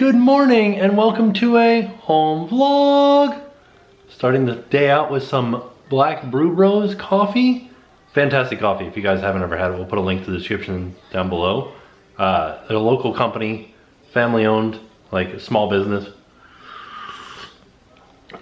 Good morning and welcome to a home vlog. Starting the day out with some Black Brew Bros coffee. Fantastic coffee. If you guys haven't ever had it, we'll put a link to the description down below. They're a local company, family owned, like a small business.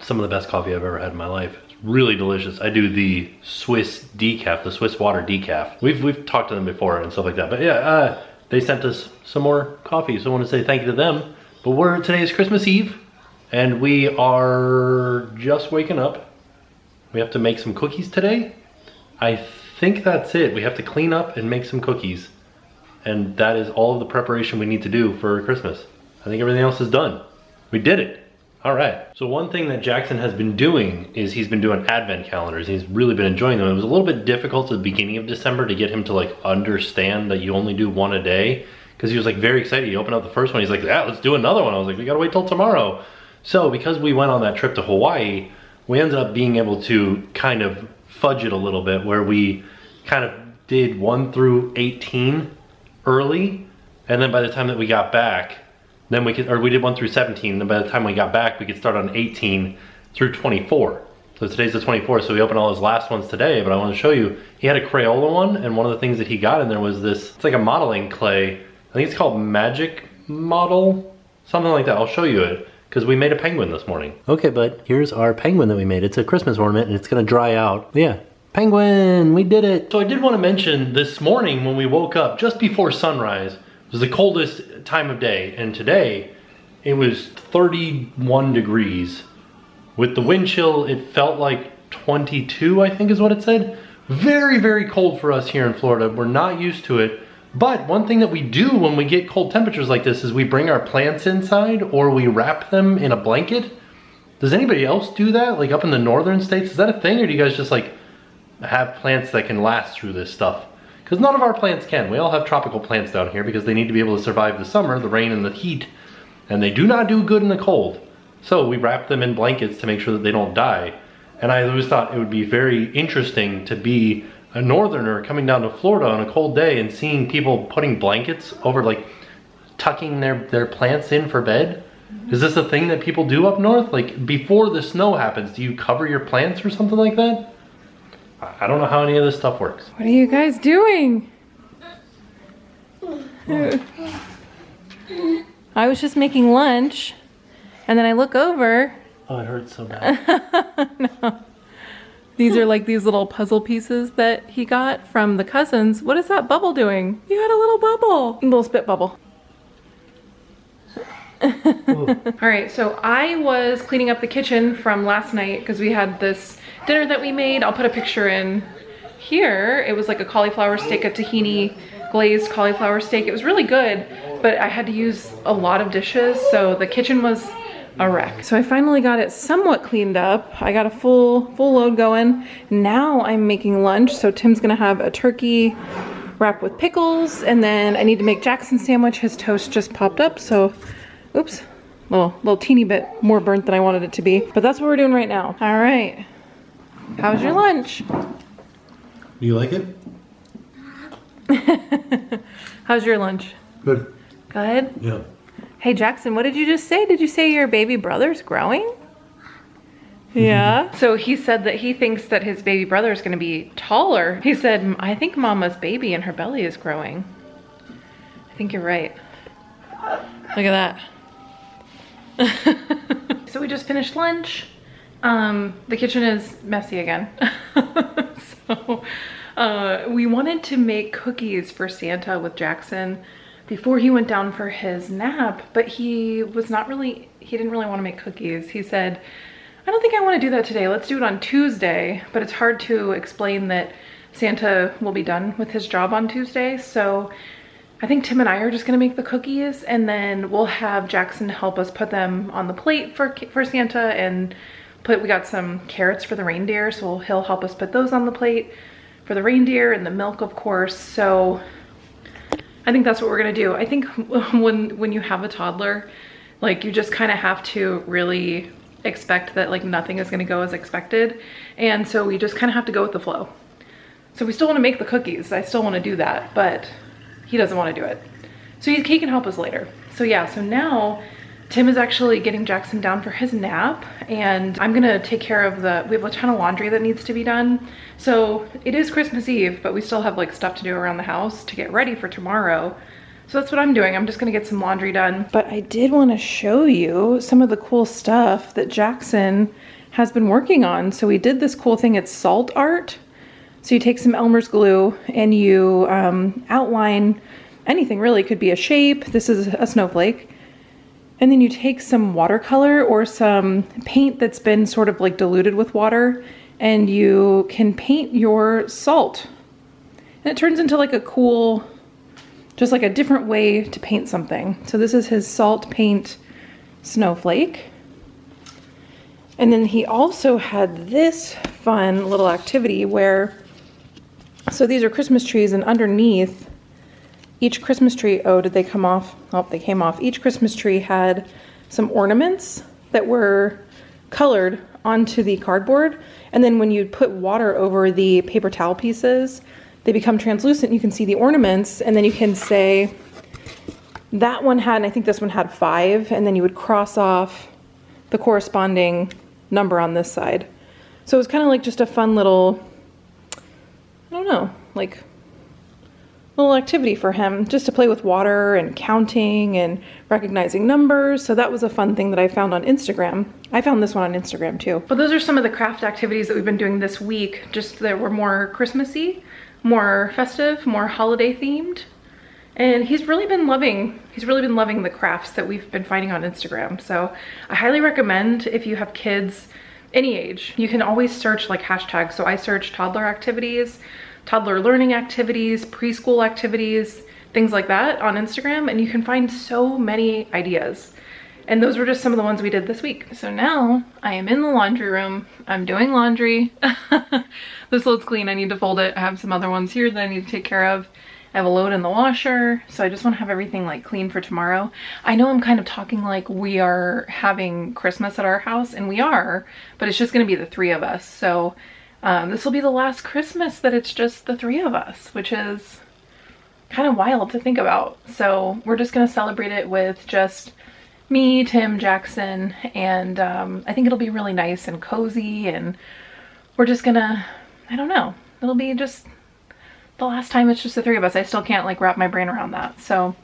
Some of the best coffee I've ever had in my life. It's really delicious. I do the Swiss decaf, the Swiss water decaf. We've talked to them before and stuff like that, but yeah, they sent us some more coffee, so I want to say thank you to them. But today is Christmas Eve, and we are just waking up. We have to make some cookies today. I think that's it. We have to clean up and make some cookies. And that is all of the preparation we need to do for Christmas. I think everything else is done. We did it. All right. So one thing that Jackson has been doing is he's been doing advent calendars. He's really been enjoying them. It was a little bit difficult at the beginning of December to get him to like understand that you only do one a day. Because he was like very excited. He opened up the first one. He's like, yeah, let's do another one. I was like, we gotta wait till tomorrow. So because we went on that trip to Hawaii, we ended up being able to kind of fudge it a little bit, where we kind of did 1 through 18 early. And then by the time that we got back, then we did 1 through 17. Then by the time we got back, we could start on 18 through 24. So today's the 24th, so we opened all his last ones today, but I want to show you, he had a Crayola one, and one of the things that he got in there was this, it's like a modeling clay. I think it's called Magic Model, something like that. I'll show you it, because we made a penguin this morning. Okay, but here's our penguin that we made. It's a Christmas ornament, and it's gonna dry out. Yeah, penguin, we did it. So I did want to mention this morning when we woke up, just before sunrise, it was the coldest time of day, and today it was 31 degrees. With the wind chill, it felt like 22, I think is what it said. Very, very cold for us here in Florida. We're not used to it. But one thing that we do when we get cold temperatures like this is we bring our plants inside, or we wrap them in a blanket. Does anybody else do that? Like up in the northern states, is that a thing? Or do you guys just like have plants that can last through this stuff? Because none of our plants can. We all have tropical plants down here because they need to be able to survive the summer, the rain and the heat. And they do not do good in the cold. So we wrap them in blankets to make sure that they don't die. And I always thought it would be very interesting to be a northerner coming down to Florida on a cold day and seeing people putting blankets over, like tucking their plants in for bed. Is this a thing that people do up north? Like before the snow happens, do you cover your plants or something like that? I don't know how any of this stuff works. What are you guys doing? I was just making lunch, and then I look over. Oh, it hurts so bad. No. These are like these little puzzle pieces that he got from the cousins. What is that bubble doing? You had a little bubble. A little spit bubble. All right, so I was cleaning up the kitchen from last night because we had this dinner that we made. I'll put a picture in here. It was like a cauliflower steak, a tahini glazed cauliflower steak. It was really good, but I had to use a lot of dishes, so the kitchen was a wreck. So I finally got it somewhat cleaned up. I got a full load going. Now I'm making lunch. So Tim's gonna have a turkey wrapped with pickles, and then I need to make Jackson's sandwich. His toast just popped up, so oops, little teeny bit more burnt than I wanted it to be. But that's what we're doing right now. All right, how's your lunch? Do you like it? How's your lunch? Good. Good? Yeah. Hey Jackson, what did you just say? Did you say your baby brother's growing? Yeah. So he said that he thinks that his baby brother is going to be taller. He said, I think mama's baby in her belly is growing. I think you're right. Look at that. So we just finished lunch. The kitchen is messy again. So we wanted to make cookies for Santa with Jackson before he went down for his nap, but he didn't really want to make cookies. He said, I don't think I want to do that today. Let's do it on Tuesday. But it's hard to explain that Santa will be done with his job on Tuesday. So I think Tim and I are just gonna make the cookies, and then we'll have Jackson help us put them on the plate for Santa, and we got some carrots for the reindeer, so he'll help us put those on the plate for the reindeer, and the milk, of course. So I think that's what we're gonna do. I think when you have a toddler, like you just kind of have to really expect that like nothing is gonna go as expected. And so we just kind of have to go with the flow. So we still wanna make the cookies. I still wanna do that, but he doesn't wanna do it. So he can help us later. So yeah, so now Tim is actually getting Jackson down for his nap, and I'm gonna take care of we have a ton of laundry that needs to be done. So it is Christmas Eve, but we still have like stuff to do around the house to get ready for tomorrow. So that's what I'm doing. I'm just gonna get some laundry done. But I did wanna show you some of the cool stuff that Jackson has been working on. So we did this cool thing, it's salt art. So you take some Elmer's glue and you outline anything really. It could be a shape. This is a snowflake. And then you take some watercolor or some paint that's been sort of like diluted with water, and you can paint your salt. And it turns into like a cool, just like a different way to paint something. So this is his salt paint snowflake. And then he also had this fun little activity where, so these are Christmas trees, and underneath each Christmas tree, oh, did they come off? Oh, they came off. Each Christmas tree had some ornaments that were colored onto the cardboard. And then when you put water over the paper towel pieces, they become translucent. You can see the ornaments, and then you can say, that one had, and I think this one had 5, and then you would cross off the corresponding number on this side. So it was kind of like just a fun little, I don't know, like little activity for him, just to play with water and counting and recognizing numbers. So that was a fun thing that I found on Instagram. I found this one on Instagram too. But those are some of the craft activities that we've been doing this week, just that were more Christmassy, more festive, more holiday themed. And he's really been loving the crafts that we've been finding on Instagram. So I highly recommend, if you have kids any age, you can always search like hashtags. So I search toddler activities, toddler learning activities, preschool activities, things like that on Instagram, and you can find so many ideas. And those were just some of the ones we did this week. So now I am in the laundry room. I'm doing laundry. This load's clean. I need to fold it. I have some other ones here that I need to take care of. I have a load in the washer, so I just want to have everything like clean for tomorrow. I know I'm kind of talking like we are having Christmas at our house, and we are, but it's just going to be the 3 of us. So this will be the last Christmas that it's just the 3 of us, which is kind of wild to think about. So we're just going to celebrate it with just me, Tim, Jackson, and I think it'll be really nice and cozy, and we're just gonna, I don't know, it'll be just the last time it's just the 3 of us. I still can't like wrap my brain around that. So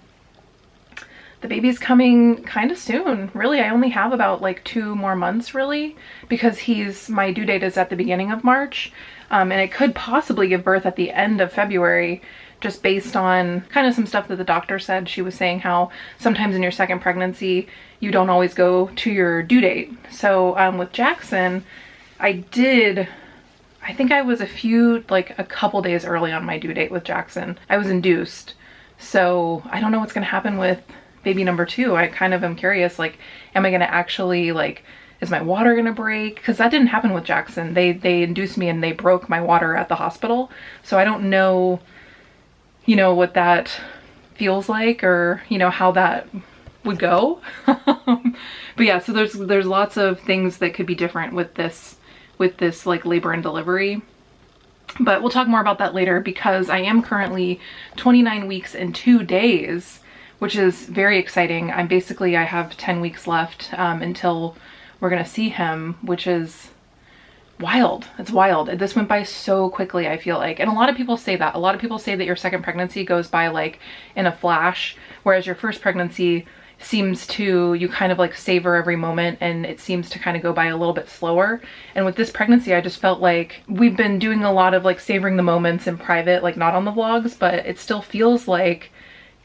the baby's coming kind of soon. Really, I only have about like 2 more months really, because my due date is at the beginning of March. And it could possibly give birth at the end of February, just based on kind of some stuff that the doctor said. She was saying how sometimes in your second pregnancy, you don't always go to your due date. So with Jackson, I think I was a couple days early on my due date with Jackson. I was induced. So I don't know what's gonna happen with baby number 2. I kind of am curious, like, am I gonna actually, like, is my water gonna break? Because that didn't happen with Jackson. They induced me and they broke my water at the hospital. So I don't know, you know, what that feels like, or, you know, how that would go. But yeah, so there's lots of things that could be different with this like labor and delivery. But we'll talk more about that later, because I am currently 29 weeks and 2 days, which is very exciting. I have 10 weeks left until we're gonna see him, which is wild. It's wild. This went by so quickly, I feel like. And a lot of people say that. A lot of people say that your second pregnancy goes by like in a flash, whereas your first pregnancy seems to, you kind of like savor every moment, and it seems to kind of go by a little bit slower. And with this pregnancy, I just felt like we've been doing a lot of like savoring the moments in private, like not on the vlogs, but it still feels like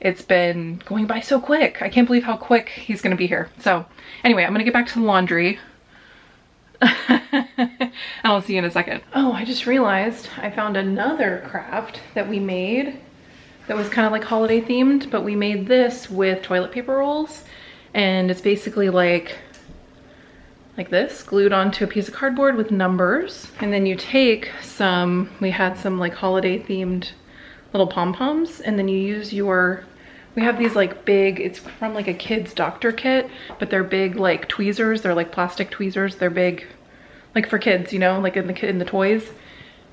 it's been going by so quick. I can't believe how quick he's gonna be here. So anyway, I'm gonna get back to the laundry. I'll see you in a second. Oh, I just realized I found another craft that we made that was kind of like holiday themed, but we made this with toilet paper rolls, and it's basically like this, glued onto a piece of cardboard with numbers. And then you take we had some like holiday themed little pom-poms, and then you use we have these like big, it's from like a kid's doctor kit, but they're big like tweezers. They're like plastic tweezers. They're big, like for kids, you know, like in the toys.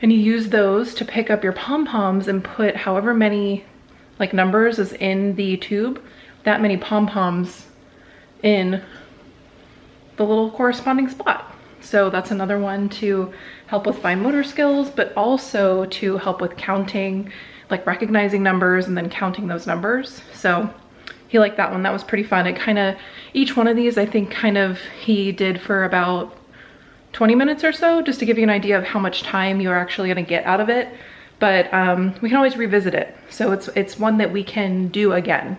And you use those to pick up your pom-poms and put however many like numbers is in the tube, that many pom-poms in the little corresponding spot. So that's another one to help with fine motor skills, but also to help with counting, like recognizing numbers and then counting those numbers. So he liked that one. That was pretty fun. It kind of, each one of these I think he did for about 20 minutes or so, just to give you an idea of how much time you're actually gonna get out of it. But we can always revisit it. So it's one that we can do again,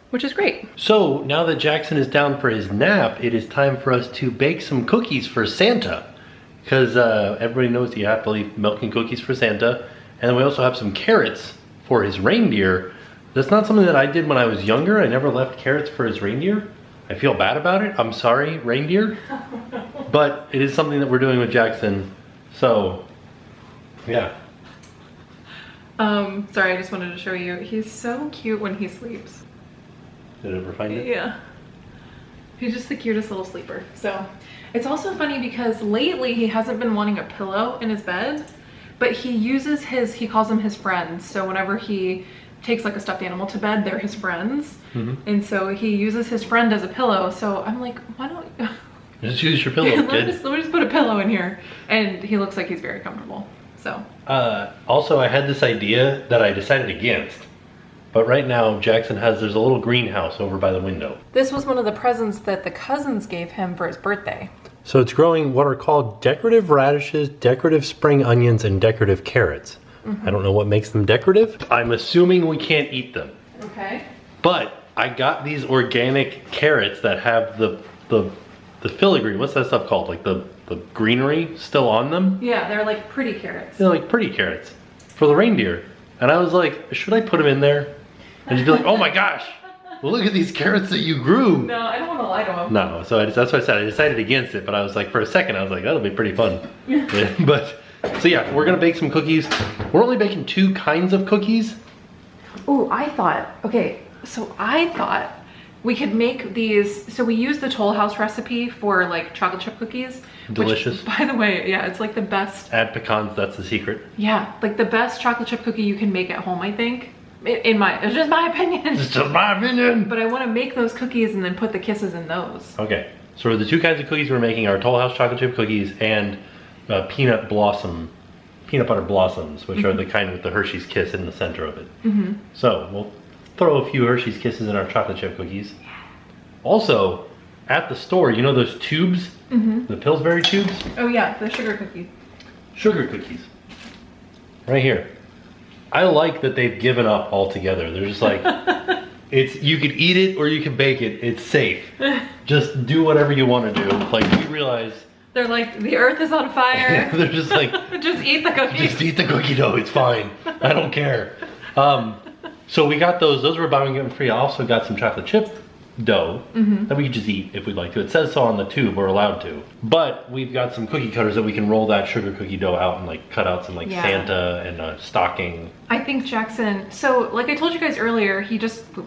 which is great. So now that Jackson is down for his nap, it is time for us to bake some cookies for Santa. Because everybody knows you have to leave milk and cookies for Santa. And then we also have some carrots for his reindeer. That's not something that I did when I was younger. I never left carrots for his reindeer. I feel bad about it. I'm sorry, reindeer. But it is something that we're doing with Jackson. So, yeah. Sorry, I just wanted to show you. He's so cute when he sleeps. Did it ever find it? Yeah. He's just the cutest little sleeper. So it's also funny because lately he hasn't been wanting a pillow in his bed, but he uses he calls them his friends. So whenever he takes like a stuffed animal to bed, they're his friends. And so he uses his friend as a pillow. So I'm like, why don't you just use your pillow, kid. let me just put a pillow in here. And he looks like he's very comfortable. So also I had this idea that I decided against. But right now, Jackson there's a little greenhouse over by the window. this was one of the presents that the cousins gave him for his birthday. So it's growing what are called decorative radishes, decorative spring onions, and decorative carrots. I don't know what makes them decorative. I'm assuming we can't eat them. Okay. But I got these organic carrots that have the filigree, what's that stuff called? Like the greenery still on them? Yeah, they're like pretty carrots. They're like pretty carrots for the reindeer. And I was like, should I put them in there? And just be like, oh my gosh, look at these carrots that you grew. No, I don't want to lie to him. No, so that's what I said. I decided against it, but I was like, for a second, I was like, that'll be pretty fun. Yeah, but, so yeah, we're gonna bake some cookies. We're only baking 2 kinds of cookies. Oh, I thought we could make these. So we use the Toll House recipe for like chocolate chip cookies. Delicious. Which, by the way, yeah, it's like the best. Add pecans, that's the secret. Yeah, like the best chocolate chip cookie you can make at home, I think. It's just my opinion. It's just my opinion. But I want to make those cookies and then put the kisses in those. Okay, so the 2 kinds of cookies we're making are Toll House chocolate chip cookies and peanut butter blossoms, which are the kind with the Hershey's Kiss in the center of it. So we'll throw a few Hershey's Kisses in our chocolate chip cookies. Also, at the store, you know those tubes? The Pillsbury tubes? Oh yeah, the sugar cookies. Sugar cookies. Right here. I like that they've given up altogether. They're just like, you could eat it or you can bake it. It's safe. Just do whatever you want to do. Like, you realize... They're like, the earth is on fire. They're just like... just eat the cookies. Just eat the cookie dough. It's fine. I don't care. So we got those. Those were buy one, get one free. I also got some chocolate chip dough that we could just eat if we'd like to. It says so on the tube, we're allowed to. But we've got some cookie cutters that we can roll that sugar cookie dough out and like cut out some like Santa and a stocking. I think Jackson, so like I told you guys earlier, he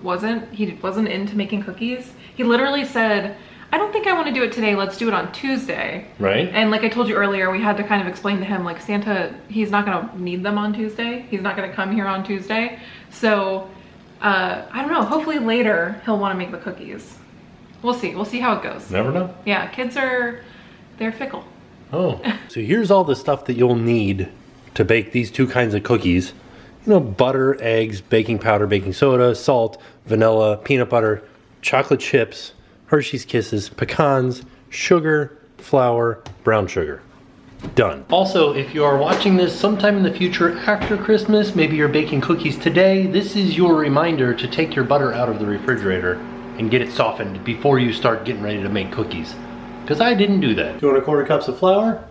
wasn't into making cookies. He literally said, I don't think I want to do it today, let's do it on Tuesday. Right. And like I told you earlier, we had to kind of explain to him like Santa, he's not gonna need them on Tuesday. He's not gonna come here on Tuesday. So I don't know, hopefully later he'll want to make the cookies. We'll see how it goes. Never know. Yeah, kids they're fickle. Oh, so here's all the stuff that you'll need to bake these 2 kinds of cookies. You know, butter, eggs, baking powder, baking soda, salt, vanilla, peanut butter, chocolate chips, Hershey's Kisses, pecans, sugar, flour, brown sugar. Done. Also, if you are watching this sometime in the future after Christmas, maybe you're baking cookies today, this is your reminder to take your butter out of the refrigerator and get it softened before you start getting ready to make cookies. Because I didn't do that. 2 1/4 cups of flour,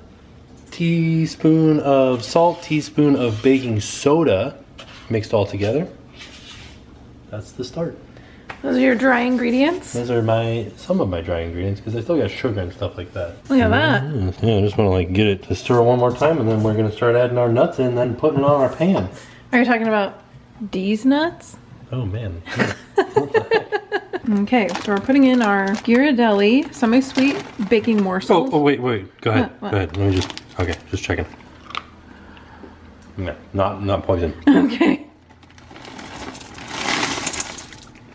teaspoon of salt, teaspoon of baking soda, mixed all together. That's the start. Those are your dry ingredients? Those are some of my dry ingredients because I still got sugar and stuff like that. Look at that. Yeah, I just want to like get it to stir one more time and then we're going to start adding our nuts in and then putting it on our pan. Are you talking about these nuts? Oh man. Okay, so we're putting in our Ghirardelli semi-sweet baking morsels. Oh, wait. Go ahead. What? Go ahead. Let me just checking. No, not poison. Okay.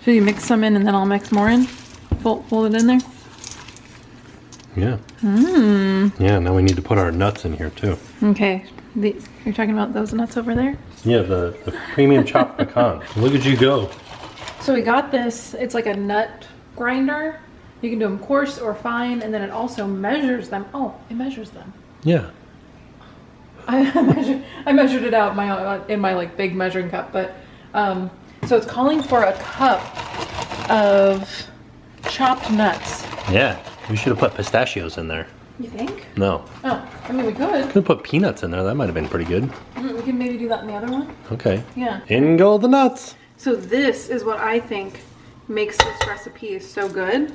Should you mix some in and then I'll mix more in? Fold it in there. Yeah. Yeah, now we need to put our nuts in here too. Okay. You're talking about those nuts over there? Yeah, the premium chopped pecan. Look at you go. So we got this. It's like a nut grinder. You can do them coarse or fine, and then it also measures them. Oh, it measures them. Yeah. I measured it out in my like big measuring cup, but so it's calling for a cup of chopped nuts. Yeah, we should have put pistachios in there. You think? No. Oh, I mean we could. Could have put peanuts in there. That might have been pretty good. We can maybe do that in the other one. Okay. Yeah. In go the nuts. So this is what I think makes this recipe so good.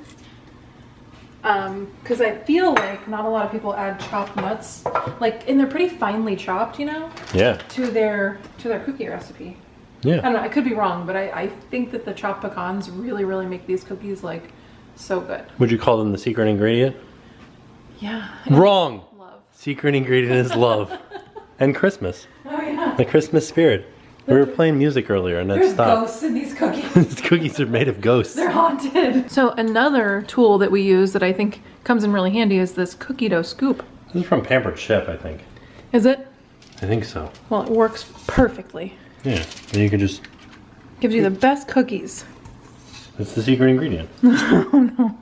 Because I feel like not a lot of people add chopped nuts, like, and they're pretty finely chopped, you know? Yeah. To their cookie recipe. Yeah. I don't know, I could be wrong, but I think that the chopped pecans really, really make these cookies like so good. Would you call them the secret ingredient? Yeah. Wrong. Love. Secret ingredient is love. And Christmas. Oh yeah. The Christmas spirit. We were playing music earlier and it There's stopped. ghosts in these cookies. These cookies are made of ghosts. They're haunted. So another tool that we use that I think comes in really handy is this cookie dough scoop. This is from Pampered Chef, I think. Is it? I think so. Well, it works perfectly. Yeah. And you can just... Gives you the best cookies. It's the secret ingredient. Oh no.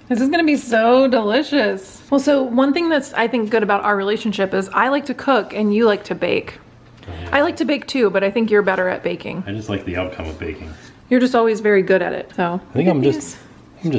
This is gonna be so delicious. Well, so one thing that's I think good about our relationship is I like to cook and you like to bake. Oh, yeah. I like to bake too, but I think you're better at baking. I just like the outcome of baking. You're just always very good at it. So I think I'm just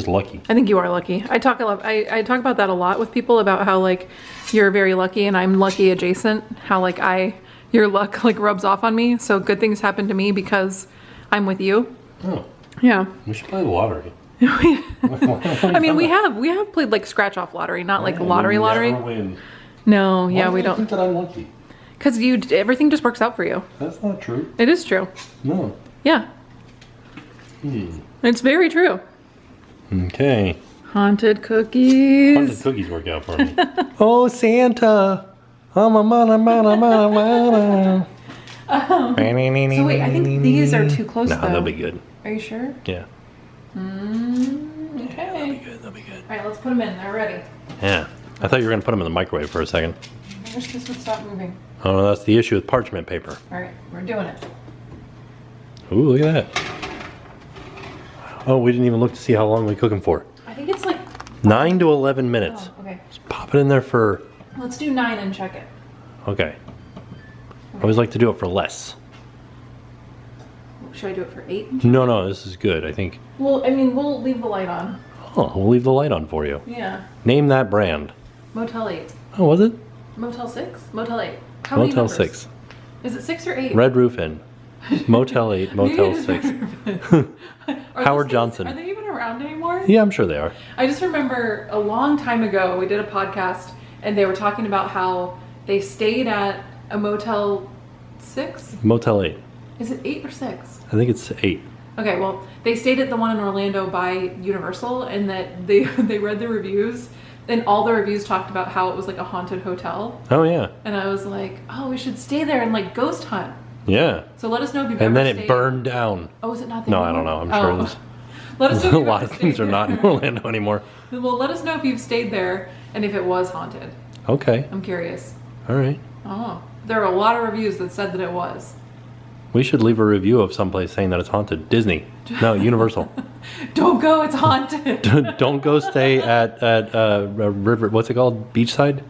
lucky. I think you are lucky. I talk about that a lot with people about how like you're very lucky and I'm lucky adjacent. How like your luck like rubs off on me. So good things happen to me because I'm with you. Oh. Yeah. We should play the lottery. I mean, we have played like scratch off lottery, not like lottery. Never win. No, yeah, we Why do you don't. think that I'm lucky? Because everything just works out for you. That's not true. It is true. No. Yeah. It's very true. Okay. Haunted cookies. Haunted cookies work out for me. Oh, Santa. I'm a mana. So wait, I think these are too close No, though. they'll be good. Are you sure? Yeah. Okay. They'll be good. All right, let's put them in. They're ready. Yeah. I thought you were going to put them in the microwave for a second. I wish this would stop moving. Oh, no, that's the issue with parchment paper. All right, we're doing it. Ooh, look at that. Oh, we didn't even look to see how long we cook them for. I think it's like 9 to 11 minutes. Oh, okay. Just pop it in there for... Let's do 9 and check it. Okay. I always like to do it for less. Should I do it for 8? No, this is good, I think. Well, I mean, we'll leave the light on. Oh, we'll leave the light on for you. Yeah. Name that brand. Motel 8. Oh, was it? Motel 6? Motel 8. How many Motel numbers? 6. Is it 6 or 8? Red Roof Inn. Motel 8, Motel 6. Howard Johnson. Are they even around anymore? Yeah, I'm sure they are. I just remember a long time ago, we did a podcast and they were talking about how they stayed at a Motel 6? Motel 8. Is it 8 or 6? I think it's 8. Okay, well, they stayed at the one in Orlando by Universal and that they read the reviews and all the reviews talked about how it was like a haunted hotel. Oh, yeah. And I was like, oh, we should stay there and like ghost hunt. Yeah. So let us know if you've And ever then stayed. it burned down. Oh, is it not there No, I anymore? don't know. I'm sure there's Let us know if a you've lot ever of things stayed are not in there. Orlando anymore. Well, let us know if you've stayed there and if it was haunted. Okay. I'm curious. All right. Oh, there are a lot of reviews that said that it was. We should leave a review of someplace saying that it's haunted. Disney. No, Universal. Don't go, it's haunted. Don't go stay at river. What's it called? Beachside.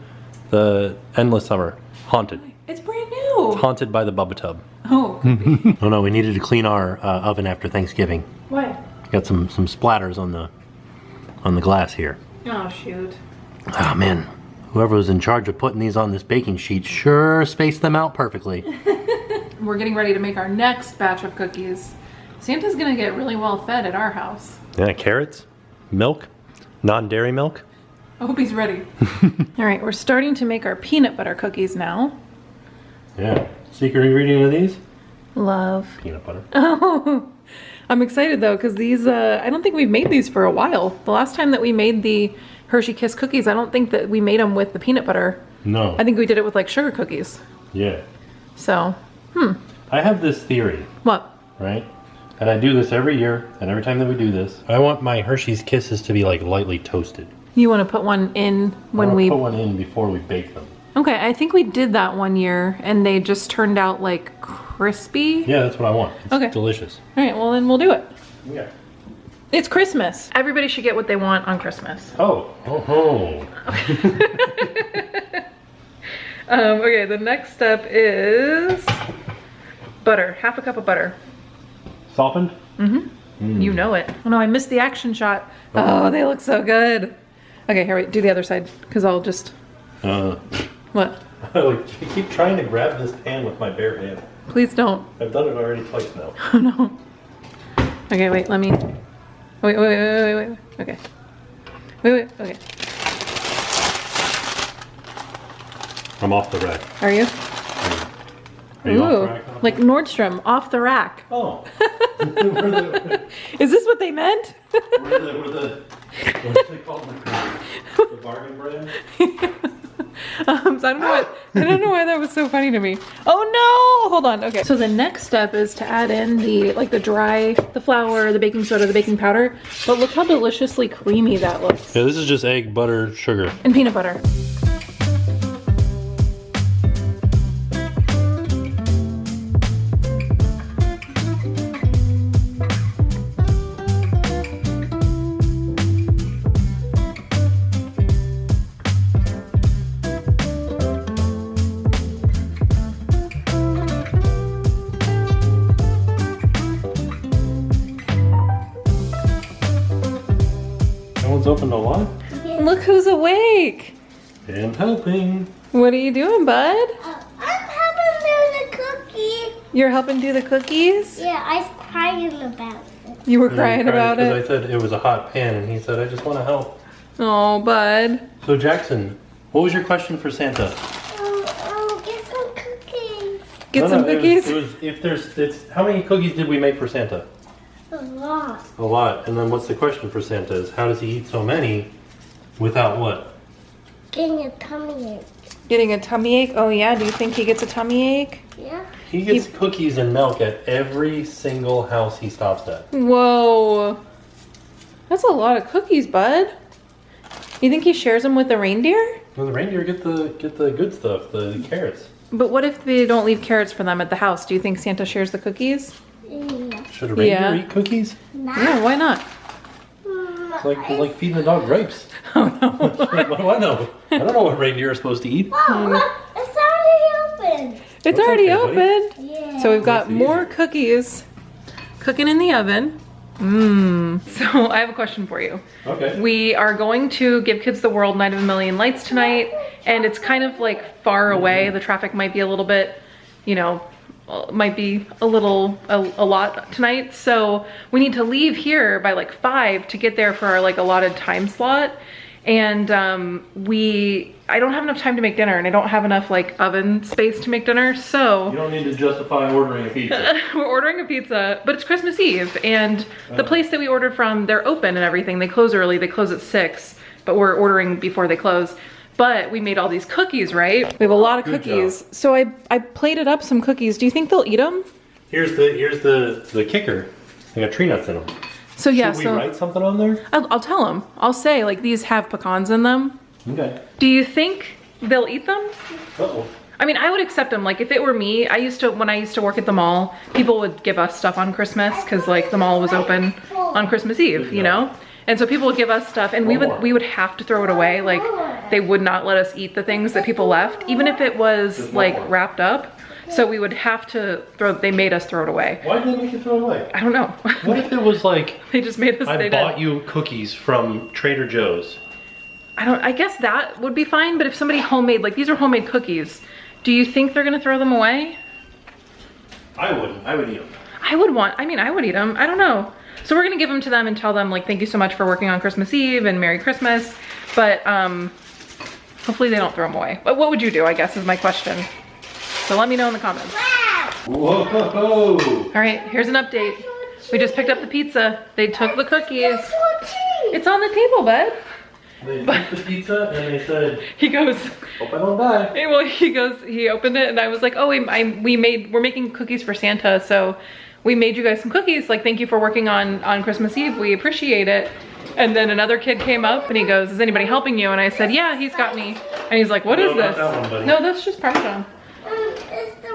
The Endless Summer. Haunted. It's brand new. Haunted by the Bubba Tub. Oh, could be. Oh no, we needed to clean our oven after Thanksgiving. Why? Got some splatters on the glass here. Oh, shoot. Oh man, whoever was in charge of putting these on this baking sheet sure spaced them out perfectly. We're getting ready to make our next batch of cookies. Santa's gonna get really well fed at our house. Yeah, carrots, milk, non-dairy milk. I hope he's ready. All right, we're starting to make our peanut butter cookies now. Yeah. Secret ingredient of these? Love. Peanut butter. Oh, I'm excited though, because these, I don't think we've made these for a while. The last time that we made the Hershey Kiss cookies, I don't think that we made them with the peanut butter. No. I think we did it with like sugar cookies. Yeah. So, I have this theory, what? right? And I do this every year, and every time that we do this, I want my Hershey's Kisses to be like lightly toasted. You want to put one in when we put one in before we bake them. Okay, I think we did that one year and they just turned out like crispy. Yeah, that's what I want. It's okay. Delicious. All right, well then we'll do it. Yeah. It's Christmas. Everybody should get what they want on Christmas. Oh. Okay, the next step is butter. Half a cup of butter. Softened? Mm-hmm. You know it. Oh no, I missed the action shot. Oh, they look so good. Okay, here, wait, do the other side, because I'll just... What? I keep trying to grab this pan with my bare hand. Please don't. I've done it already twice now. Oh no. Okay, wait, let me... Wait. Okay. Wait, okay. I'm off the rack. Are you? Are you Ooh, off the rack? like Nordstrom, off the rack. Oh. Is this what they meant? What's they called? The bargain brand? So I don't know why that was so funny to me. Oh no! Hold on. Okay. So the next step is to add in the flour, the baking soda, the baking powder. But look how deliciously creamy that looks. Yeah, this is just egg, butter, sugar. And peanut butter. Open a lot. Look who's awake. And helping. What are you doing, bud? I'm helping do the cookie. You're helping do the cookies? Yeah, I was crying about it. You were crying about it? I said it was a hot pan, and he said, I just want to help. Oh, bud. So Jackson, what was your question for Santa? Get some cookies. Get some cookies? How many cookies did we make for Santa? A lot. A lot. And then what's the question for Santa is how does he eat so many without what? Getting a tummy ache. Getting a tummy ache? Oh yeah, do you think he gets a tummy ache? Yeah. He gets cookies and milk at every single house he stops at. Whoa. That's a lot of cookies, bud. You think he shares them with the reindeer? Well, the reindeer get the good stuff, the carrots. But what if they don't leave carrots for them at the house? Do you think Santa shares the cookies? Yeah. Should a reindeer eat cookies? Yeah, why not? It's like feeding a dog grapes. Oh no. What do I know? I don't know what reindeer are supposed to eat. Oh, look, it's already open. It's That's already okay, opened. Yeah. So we've got That's more easy. cookies cooking in the oven. So I have a question for you. Okay. We are going to Give Kids the World Night of a Million Lights tonight, and it's kind of like far away. The traffic might be a little bit, might be a lot tonight. So we need to leave here by like 5 to get there for our like allotted time slot. And I don't have enough time to make dinner, and I don't have enough like oven space to make dinner, so. You don't need to justify ordering a pizza. We're ordering a pizza, but it's Christmas Eve, and the place that we ordered from, they're open and everything. They close early, they close at 6, but we're ordering before they close. But we made all these cookies, right? We have a lot of cookies. So I plated up some cookies. Do you think they'll eat them? Here's the kicker. They got tree nuts in them. So yeah, Should we write something on there? I'll tell them. I'll say like these have pecans in them. Okay. Do you think they'll eat them? Uh-oh. I mean, I would accept them. Like if it were me, when I used to work at the mall, people would give us stuff on Christmas because like the mall was open on Christmas Eve, you know? And so people would give us stuff and we would have to throw it away. Like they would not let us eat the things that people left, even if it was like wrapped up. So we would have to they made us throw it away. Why did they make you throw it away? I don't know. What if it was like, they just made us, I bought you cookies from Trader Joe's. I guess that would be fine, but if somebody homemade, like these are homemade cookies, do you think they're gonna throw them away? I wouldn't, I would eat them. I would eat them, I don't know. So we're gonna give them to them and tell them like, thank you so much for working on Christmas Eve and Merry Christmas, but hopefully they don't throw them away. But what would you do, I guess is my question. So let me know in the comments. Whoa! All right, here's an update. We just picked up the pizza. They took the cookies. It's on the table, bud. They took the pizza and they said, he goes, hope I don't die. well, he opened it and I was like, oh, we're making cookies for Santa, so we made you guys some cookies. Like, thank you for working on Christmas Eve. We appreciate it. And then another kid came up and he goes, is anybody helping you? And I said, yeah, he's got me. And he's like, what is this? No, that's just Parmesan.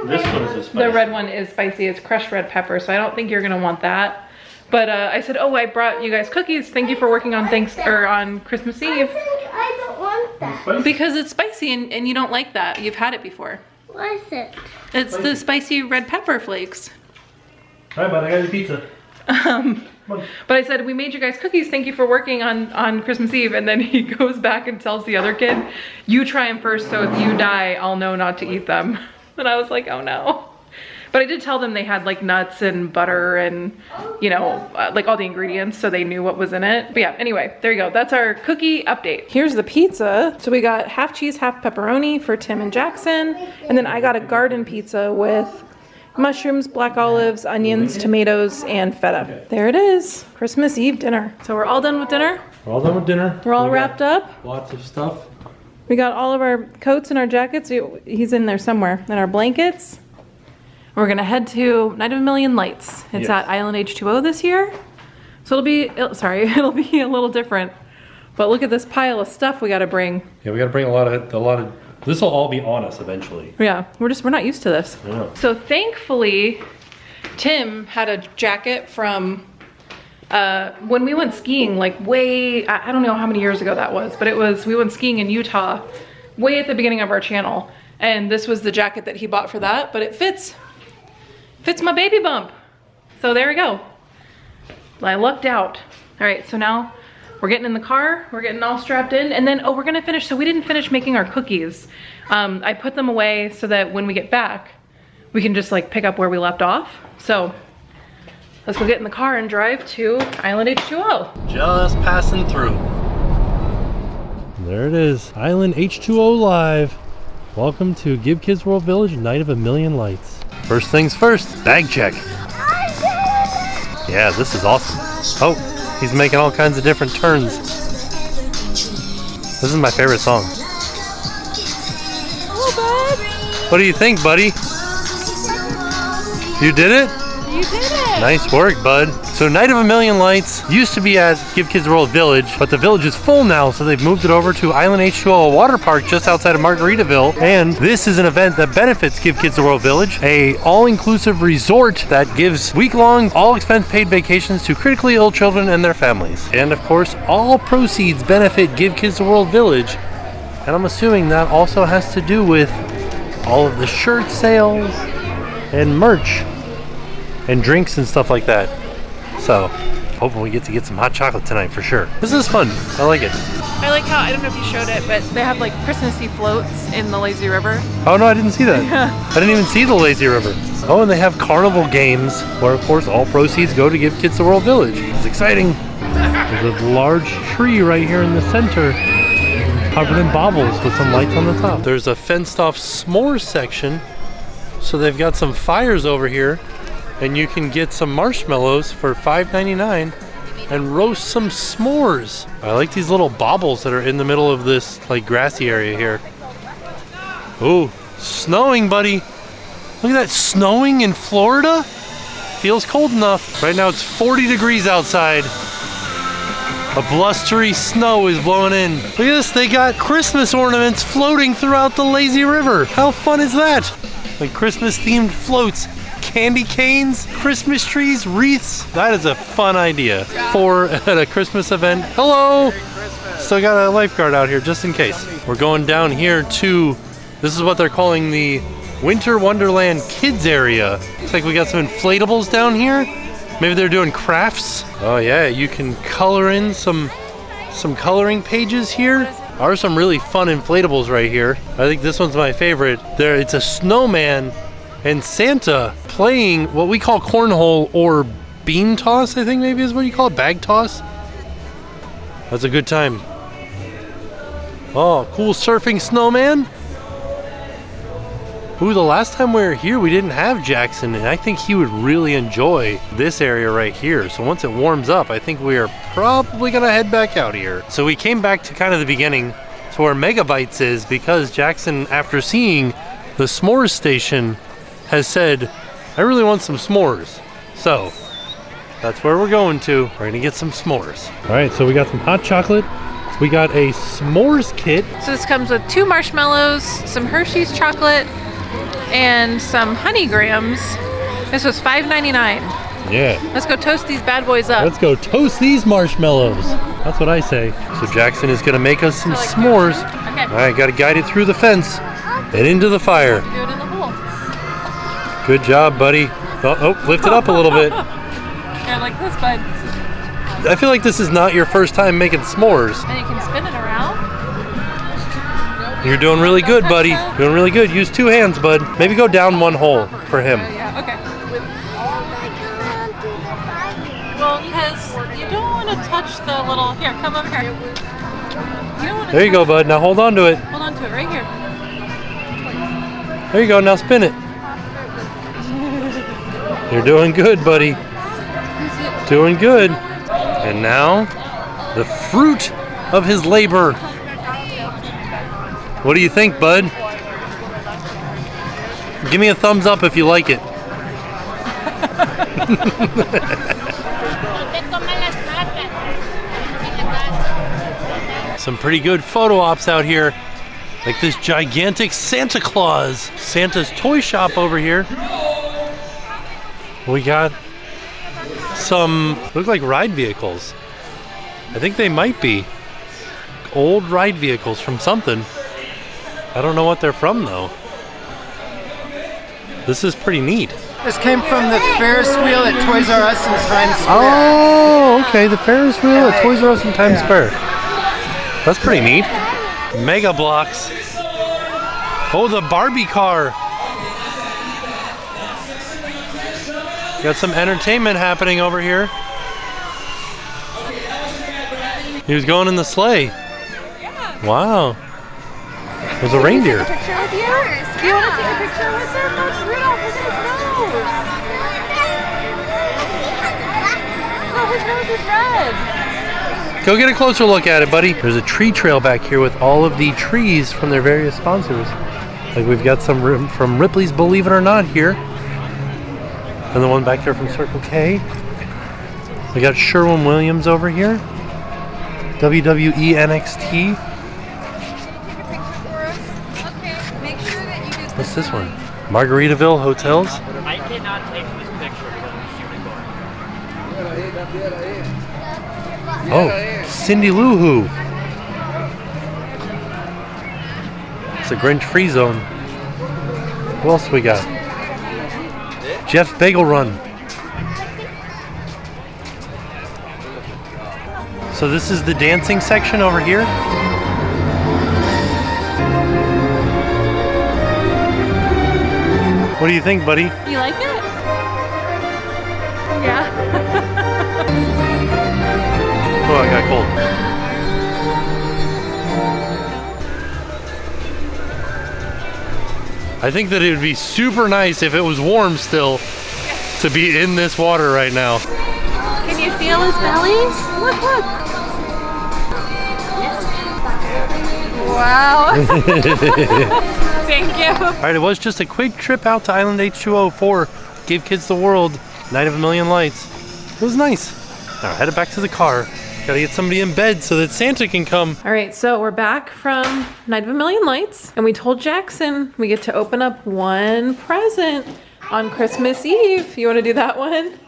This one is spicy. The red one is spicy. It's crushed red pepper, so I don't think you're gonna want that. But I said, oh, I brought you guys cookies. Thank you for working on on Christmas Eve. I don't want that. Because it's spicy and you don't like that. You've had it before. What is it? It's the spicy red pepper flakes. All right, bud, I got your pizza. But I said, we made you guys cookies. Thank you for working on Christmas Eve. And then he goes back and tells the other kid, you try them first, so if you die, I'll know not to eat them. And I was like, oh no. But I did tell them they had like nuts and butter and, you know, like all the ingredients, so they knew what was in it. But yeah, anyway, there you go. That's our cookie update. Here's the pizza. So we got half cheese, half pepperoni for Tim and Jackson. And then I got a garden pizza with mushrooms, black olives, onions, tomatoes, and feta. There it is, Christmas Eve dinner. So we're all done with dinner. We're all done with dinner. We're all wrapped up. Lots of stuff. We got all of our coats and our jackets. He's in there somewhere. And our blankets. We're gonna head to Night of a Million Lights. It's at Island H2O this year. So it'll be a little different. But look at this pile of stuff we gotta bring. Yeah, we gotta bring a lot of, this will all be on us eventually. Yeah, we're not used to this. Yeah. So thankfully, Tim had a jacket from when we went skiing, like way, I don't know how many years ago that was, but we went skiing in Utah way at the beginning of our channel. And this was the jacket that he bought for that, but it fits my baby bump. So there we go. I lucked out. All right, so now we're getting in the car, we're getting all strapped in, and then, oh, we're gonna finish, so we didn't finish making our cookies. I put them away so that when we get back, we can just like pick up where we left off. So let's go get in the car and drive to Island H2O. Just passing through. There it is, Island H2O Live. Welcome to Give Kids World Village, Night of a Million Lights. First things first, bag check. Yeah, this is awesome. Oh, he's making all kinds of different turns. This is my favorite song. Hello, bud. What do you think, buddy? You did it? You did it. Nice work, bud. So Night of a Million Lights used to be at Give Kids World Village, but the village is full now, so they've moved it over to Island H2O, a water park just outside of Margaritaville. And this is an event that benefits Give Kids World Village, a all-inclusive resort that gives week-long, all-expense-paid vacations to critically ill children and their families. And of course, all proceeds benefit Give Kids World Village. And I'm assuming that also has to do with all of the shirt sales and merch and drinks and stuff like that. So, hoping we get to get some hot chocolate tonight for sure. This is fun. I like it. I like how, I don't know if you showed it, but they have like Christmassy floats in the lazy river. Oh no, I didn't see that. Yeah. I didn't even see the lazy river. Oh, and they have carnival games where of course all proceeds go to Give Kids the World Village. It's exciting. There's a large tree right here in the center, covered in baubles with some lights on the top. There's a fenced off s'mores section. So they've got some fires over here, and you can get some marshmallows for $5.99 and roast some s'mores. I like these little baubles that are in the middle of this like grassy area here. Ooh, snowing, buddy. Look at that, snowing in Florida? Feels cold enough. Right now it's 40 degrees outside. A blustery snow is blowing in. Look at this, they got Christmas ornaments floating throughout the lazy river. How fun is that? Like Christmas themed floats, candy canes, Christmas trees, wreaths. That is a fun idea for at a Christmas event. Hello! Still got a lifeguard out here just in case. We're going down here to, this is what they're calling the Winter Wonderland Kids area. Looks like we got some inflatables down here. Maybe they're doing crafts. Oh yeah, you can color in some coloring pages here. There are some really fun inflatables right here. I think this one's my favorite. It's a snowman and Santa playing what we call cornhole or bean toss, I think maybe is what you call it, bag toss. That's a good time. Oh, cool surfing snowman. Ooh, the last time we were here, we didn't have Jackson, and I think he would really enjoy this area right here. So once it warms up, I think we are probably gonna head back out here. So we came back to kind of the beginning, to where Megabytes is, because Jackson, after seeing the s'mores station, has said, I really want some s'mores. So, that's where we're going to. We're gonna get some s'mores. All right, so we got some hot chocolate. We got a s'mores kit. So this comes with 2 marshmallows, some Hershey's chocolate, and some honey grams. This was $5.99. Yeah. Let's go toast these bad boys up. Let's go toast these marshmallows. That's what I say. So Jackson is gonna make us some s'mores. Okay. All right, gotta guide it through the fence and into the fire. Do it in the hole. Good job, buddy. Oh, lift it up a little bit. Yeah, like this, bud. I feel like this is not your first time making s'mores. And you can spin it around. You're doing really good, buddy. Doing really good. Use 2 hands, bud. Maybe go down 1 hole for him. Yeah, okay. Well, because you don't want to touch the little... Here, come over here. You don't want to There you go, bud. Now hold on to it. Hold on to it right here. There you go. Now spin it. You're doing good, buddy. Doing good. And now, the fruit of his labor. What do you think, bud? Give me a thumbs up if you like it. Some pretty good photo ops out here. Like this gigantic Santa Claus. Santa's toy shop over here. We got some, look like ride vehicles. I think they might be old ride vehicles from something. I don't know what they're from though. This is pretty neat. This came from the Ferris wheel at Toys R Us in Times Square. Oh, okay, the Ferris wheel at Toys R Us in Times Square. That's pretty neat. Mega Blocks. Oh, the Barbie car. Got some entertainment happening over here. He was going in the sleigh. Wow. There's a reindeer. Take a picture with you? Do you want to take a picture with him? That's Rudolph. Look at his nose. Oh, his nose is red. Go get a closer look at it, buddy. There's a tree trail back here with all of the trees from their various sponsors. Like we've got some from Ripley's Believe It or Not here. And the one back there from Circle K. We got Sherwin-Williams over here. WWE NXT. What's this one? Margaritaville Hotels. I cannot take this picture because I'm shooting. Oh, Cindy Lou Who. It's a Grinch free zone. Who else we got? Jeff Bagel Run. So this is the dancing section over here. What do you think, buddy? You like it? Yeah. Oh, I got cold. I think that it would be super nice if it was warm still to be in this water right now. Can you feel his belly? Look, look. Wow. Thank you. All right, it was just a quick trip out to Island H2O4. Gave kids the world. Night of a Million Lights. It was nice. Now headed back to the car. Gotta get somebody in bed so that Santa can come. All right, so we're back from Night of a Million Lights, and we told Jackson we get to open up 1 present on Christmas Eve. You want to do that one?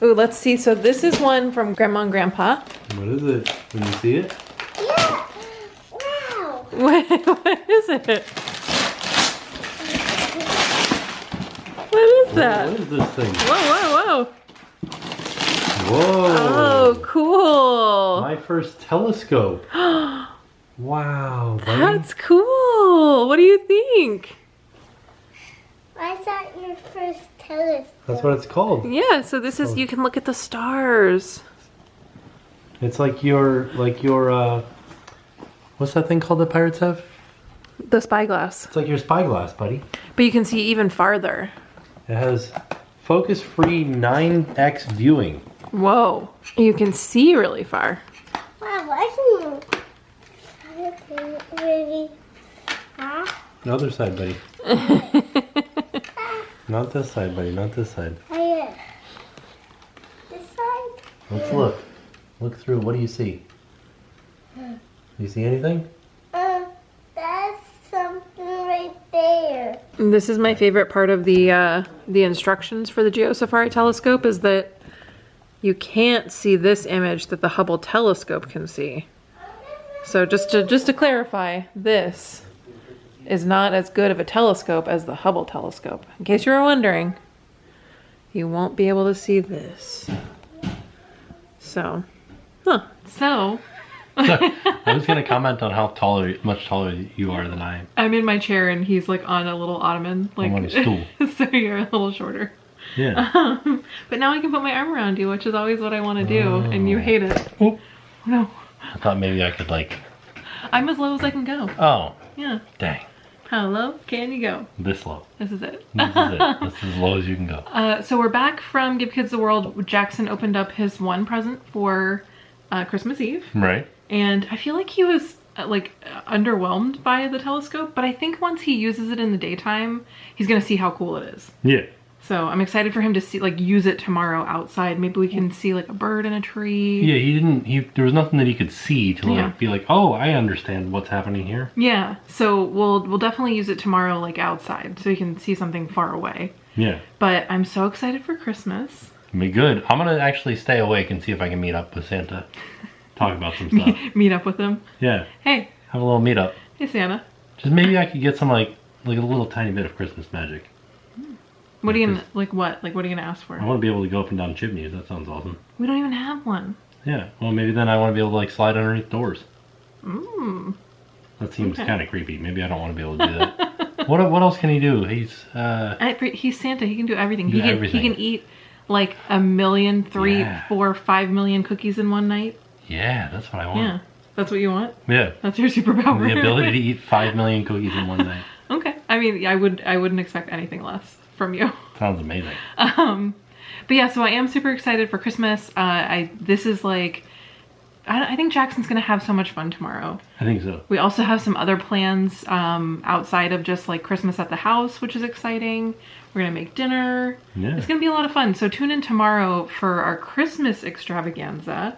Ooh, let's see. So this is one from Grandma and Grandpa. What is it? Can you see it? Yeah. Wow. What is it? What is that? What is this thing? Whoa, whoa, whoa. Whoa. Oh, cool. My first telescope. Wow, buddy. That's cool. What do you think? I thought your first telescope. That's what it's called. Yeah, so this is, you can look at the stars. It's like your, what's that thing called that pirates have? The spyglass. It's like your spyglass, buddy. But you can see even farther. It has focus-free 9x viewing. Whoa. You can see really far. Wow, I can really. Huh? The other side, buddy. Not this side, buddy. Not this side. Oh, yeah. Let's look. Look through. What do you see? Do you see anything? That's something right there. This is my favorite part of the instructions for the Geosafari telescope is that you can't see this image that the Hubble telescope can see. So just to clarify, this is not as good of a telescope as the Hubble telescope. In case you were wondering, you won't be able to see this. So, So, I was gonna comment on how much taller you are than I am. I'm in my chair and he's like on a little ottoman, like I'm on a stool. so you're a little shorter. Yeah. But now I can put my arm around you, which is always what I want to do, and you hate it. Oh. No, I thought maybe I could like. I'm as low as I can go. Oh. Yeah. Dang. How low can you go? This low. This is it. This is it. This is as low as you can go. So we're back from Give Kids the World. Jackson opened up his one present for Christmas Eve. Right. And I feel like he was underwhelmed by the telescope, but I think once he uses it in the daytime, he's gonna see how cool it is. Yeah. So I'm excited for him to see, use it tomorrow outside. Maybe we can see like a bird in a tree. Yeah, there was nothing that he could see to be like, oh, I understand what's happening here. Yeah, so we'll definitely use it tomorrow, outside, so he can see something far away. Yeah. But I'm so excited for Christmas. It'll be good. I'm gonna actually stay awake and see if I can meet up with Santa. Talk about some stuff. Meet up with him. Yeah. Hey. Have a little meetup. Hey, Santa. Just maybe I could get some like a little tiny bit of Christmas magic. What are you gonna what are you gonna ask for? I want to be able to go up and down chimneys. That sounds awesome. We don't even have one. Yeah. Well, maybe then I want to be able to slide underneath doors. Mmm. That seems kind of creepy. Maybe I don't want to be able to do that. What else can he do? He's Santa. He can do everything. Everything. He can eat like 1 million, 3, 4, 5 million cookies in one night. Yeah, that's what I want. Yeah, that's what you want. Yeah. That's your superpower. The ability to eat 5 million cookies in one night. Okay. I mean, I wouldn't expect anything less from you. Sounds amazing. But yeah, so I am super excited for Christmas. This is I think Jackson's gonna have so much fun tomorrow. I think so. We also have some other plans outside of just Christmas at the house, which is exciting. We're gonna make dinner. Yeah. It's gonna be a lot of fun. So tune in tomorrow for our Christmas extravaganza.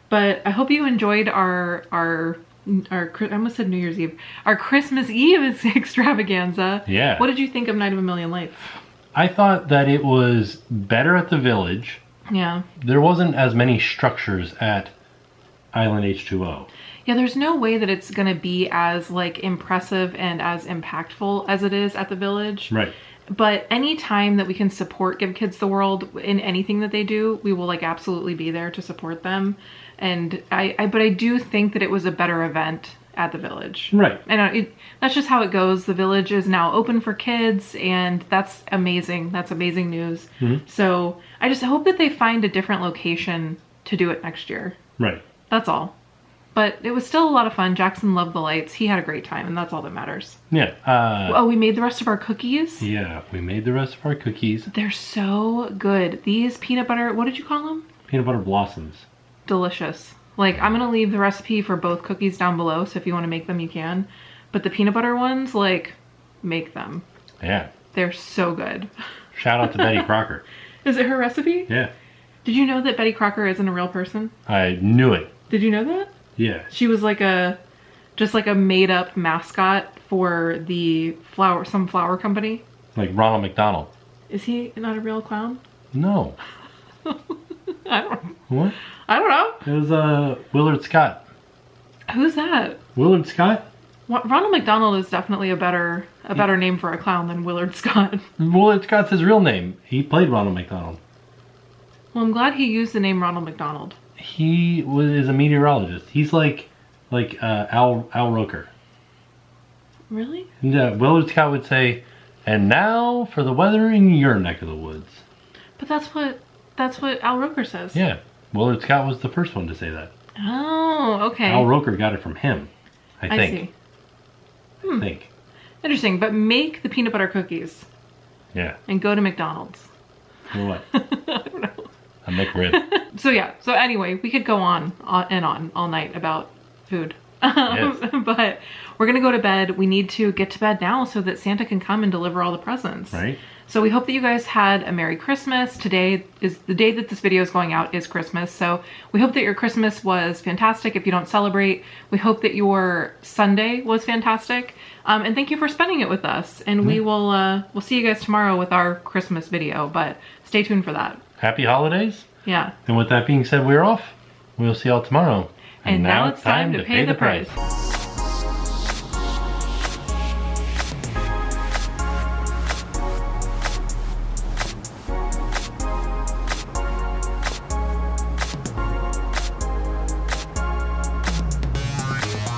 But I hope you enjoyed our I almost said New Year's Eve. Our Christmas Eve extravaganza. Yeah. What did you think of Night of a Million Lights? I thought that it was better at the Village. Yeah. There wasn't as many structures at Island H2O. Yeah, there's no way that it's gonna be as impressive and as impactful as it is at the Village. Right. But any time that we can support Give Kids the World in anything that they do, we will absolutely be there to support them. And but I do think that it was a better event at the Village. Right. And that's just how it goes. The Village is now open for kids, and that's amazing. That's amazing news. Mm-hmm. So I just hope that they find a different location to do it next year. Right. That's all. But it was still a lot of fun. Jackson loved the lights. He had a great time, and that's all that matters. Yeah. We made the rest of our cookies. Yeah, we made the rest of our cookies. They're so good. These peanut butter, what did you call them? Peanut butter blossoms. Delicious. I'm going to leave the recipe for both cookies down below, so if you want to make them, you can. But the peanut butter ones, make them. Yeah. They're so good. Shout out to Betty Crocker. Is it her recipe? Yeah. Did you know that Betty Crocker isn't a real person? I knew it. Did you know that? Yeah. She was just a made up mascot for some flower company. Like Ronald McDonald. Is he not a real clown? No. I don't What? I don't know. It was Willard Scott. Who's that? Willard Scott? Ronald McDonald is definitely a better name for a clown than Willard Scott. Willard Scott's his real name. He played Ronald McDonald. Well, I'm glad he used the name Ronald McDonald. He is a meteorologist. He's like Al Roker. Really? Yeah, Willard Scott would say, "And now for the weather in your neck of the woods." But that's what Al Roker says. Yeah, Willard Scott was the first one to say that. Oh, okay. Al Roker got it from him, I think. See. I think. Interesting, but make the peanut butter cookies. Yeah. And go to McDonald's. For what? I don't know. A McRib. So anyway, we could go on and on all night about food. Yes. But we're going to go to bed. We need to get to bed now so that Santa can come and deliver all the presents. Right. So we hope that you guys had a Merry Christmas. Today is the day that this video is going out is Christmas. So we hope that your Christmas was fantastic. If you don't celebrate, we hope that your Sunday was fantastic. And thank you for spending it with us. And we will we'll see you guys tomorrow with our Christmas video, but stay tuned for that. Happy holidays. Yeah. And with that being said, we're off. We'll see y'all tomorrow. And now it's time to pay the price.